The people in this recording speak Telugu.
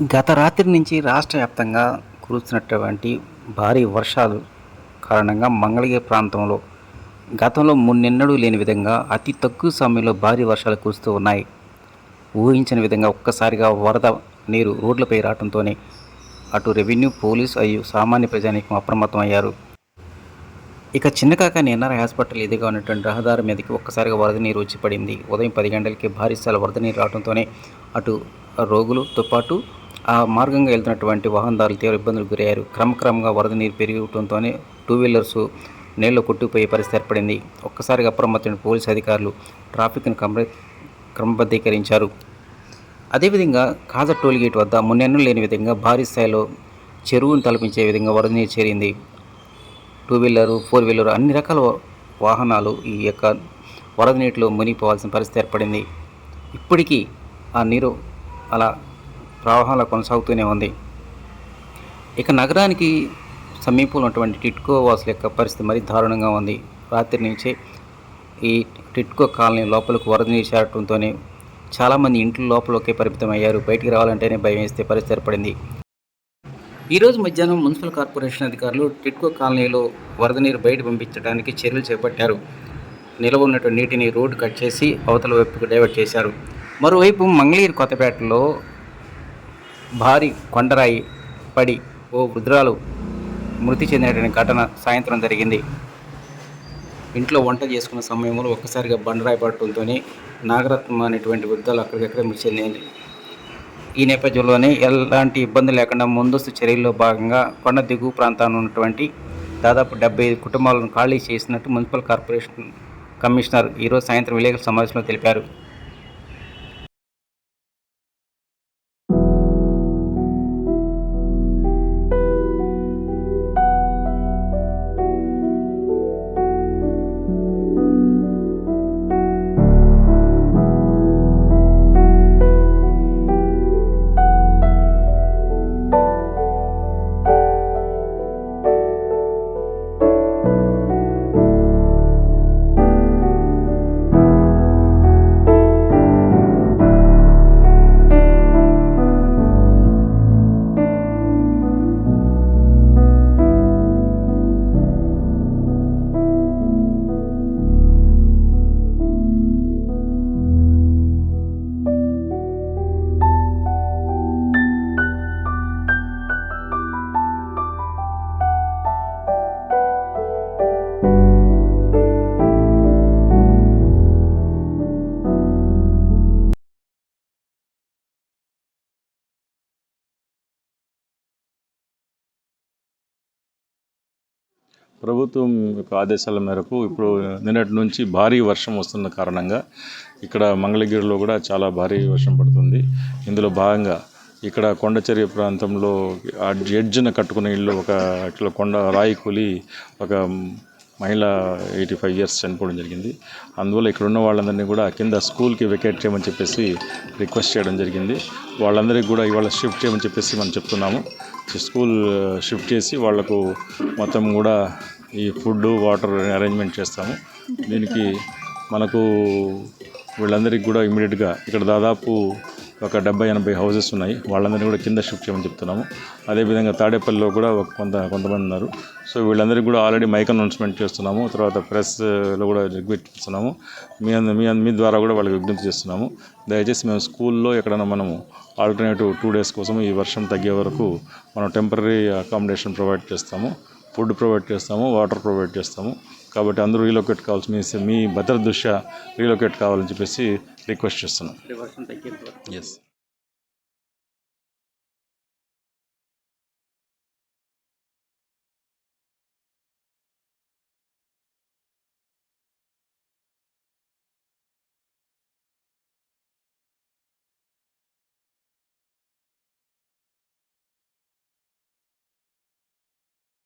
గత రాత్రి నుంచి రాష్ట్ర వ్యాప్తంగా కురుస్తున్నటువంటి భారీ వర్షాలు కారణంగా మంగళగిరి ప్రాంతంలో గతంలో మున్నెన్నడూ లేని విధంగా అతి తక్కువ సమయంలో భారీ వర్షాలు కురుస్తూ ఉన్నాయి. ఊహించని విధంగా ఒక్కసారిగా వరద నీరు రోడ్లపై రావడంతోనే అటు రెవెన్యూ, పోలీసు అయ్యు సామాన్య ప్రజానీకం అప్రమత్తం అయ్యారు. ఇక చిన్నకాకాని ఎన్ఆర్ హాస్పిటల్ ఎదురుగా ఉన్నటువంటి రహదారి మీదకి ఒక్కసారిగా వరద నీరు వచ్చి పడింది. ఉదయం 10 గంటలకి భారీ స్థాయిలో వరద నీరు రావడంతోనే అటు రోగులతో పాటు ఆ మార్గంగా వెళ్తున్నటువంటి వాహనదారులు తీవ్ర ఇబ్బందులకు గురయ్యారు. క్రమక్రమంగా వరద నీరు పెరగడంతోనే టూ వీలర్స్ నీళ్లు కొట్టుకుపోయే పరిస్థితి ఏర్పడింది. ఒక్కసారిగా అప్రమత్తమైన పోలీసు అధికారులు ట్రాఫిక్ను క్రమబద్ధీకరించారు. అదేవిధంగా కాజా టోల్గేట్ వద్ద మున్నెన్నడూ లేని విధంగా భారీ స్థాయిలో చెరువును తలపించే విధంగా వరద నీరు చేరింది. టూ వీలరు, 4 వీలరు అన్ని రకాల వాహనాలు ఈ యొక్క వరద నీటిలో మునిగిపోవాల్సిన పరిస్థితి ఏర్పడింది. ఇప్పటికీ ఆ నీరు అలా ప్రవాహంలో కొనసాగుతూనే ఉంది. ఇక నగరానికి సమీపంలో ఉన్నటువంటి టిట్కో వాసుల యొక్క పరిస్థితి మరీ దారుణంగా ఉంది. రాత్రి నుంచే ఈ టిట్కో కాలనీ లోపలికి వరద నీరు చేరడంతోనే చాలామంది ఇంట్లో లోపలికే పరిమితం అయ్యారు. బయటికి రావాలంటేనే భయం వేస్తే పరిస్థితి ఏర్పడింది. ఈరోజు మధ్యాహ్నం మున్సిపల్ కార్పొరేషన్ అధికారులు టిట్కో కాలనీలో వరద నీరు బయట పంపించడానికి చర్యలు చేపట్టారు. నిల్వ ఉన్నటువంటి నీటిని రోడ్డు కట్ చేసి అవతల వైపుకు డైవర్ట్ చేశారు. మరోవైపు మంగళగిరి కొత్తపేటలో భారీ కొండరాయి పడి ఓ వృద్ధురాలు మృతి చెందినటువంటి ఘటన సాయంత్రం జరిగింది. ఇంట్లో వంట చేసుకున్న సమయంలో ఒక్కసారిగా బండరాయి పడటంతోనే నాగరత్నం అనేటువంటి వృద్ధులు అక్కడికక్కడే మృతి చెందింది. ఈ నేపథ్యంలోనే ఎలాంటి ఇబ్బంది లేకుండా ముందస్తు చర్యల్లో భాగంగా కొండ దిగువ ప్రాంతాల్లో ఉన్నటువంటి దాదాపు 75 కుటుంబాలను ఖాళీ చేసినట్టు మున్సిపల్ కార్పొరేషన్ కమిషనర్ ఈరోజు సాయంత్రం విలేకరుల సమావేశంలో తెలిపారు. ప్రభుత్వం యొక్క ఆదేశాల మేరకు ఇప్పుడు నిన్నటి నుంచి భారీ వర్షం వస్తున్న కారణంగా ఇక్కడ మంగళగిరిలో కూడా చాలా భారీ వర్షం పడుతుంది. ఇందులో భాగంగా ఇక్కడ కొండచర్య ప్రాంతంలో ఆ ఎడ్జ్న కట్టుకునే ఇల్లు ఒక ఇట్లా కొండ రాయి కూలి ఒక మహిళ 85 ఇయర్స్ చనిపోవడం జరిగింది. అందువల్ల ఇక్కడ ఉన్న వాళ్ళందరినీ కూడా కింద స్కూల్కి వెకేట్ చేయమని చెప్పేసి రిక్వెస్ట్ చేయడం జరిగింది. వాళ్ళందరికీ కూడా ఇవాళ షిఫ్ట్ చేయమని చెప్పేసి మనం చెప్తున్నాము. స్కూల్ షిఫ్ట్ చేసి వాళ్లకు మొత్తం కూడా ఈ ఫుడ్, వాటర్ అరేంజ్మెంట్ చేస్తాము. దీనికి మనకు వీళ్ళందరికీ కూడా ఇమీడియట్గా ఇక్కడ దాదాపు ఒక 70-80 హౌసెస్ ఉన్నాయి. వాళ్ళందరినీ కూడా కింద షిఫ్ట్ చేయమని చెప్తున్నాము. అదేవిధంగా తాడేపల్లిలో కూడా కొంతమంది ఉన్నారు. సో వీళ్ళందరికీ కూడా ఆల్రెడీ మైక్ అనౌన్స్మెంట్ చేస్తున్నాము. తర్వాత ప్రెస్లో కూడా రిక్వెస్ట్ చేస్తున్నాము. మీ ద్వారా కూడా వాళ్ళకి విజ్ఞప్తి చేస్తున్నాము. దయచేసి మేము స్కూల్లో ఎక్కడైనా మనము ఆల్టర్నేటివ్ 2 days కోసం ఈ వర్షం తగ్గే వరకు మనం టెంపరీ అకామిడేషన్ ప్రొవైడ్ చేస్తాము, ఫుడ్ ప్రొవైడ్ చేస్తాము, వాటర్ ప్రొవైడ్ చేస్తాము. కాబట్టి అందరూ రీలొకేట్ కావాల్సి మీ భద్రత దృష్ట్యా రీలొకేట్ కావాలని చెప్పేసి రిక్వెస్ట్ చేస్తున్నాం. ఎస్.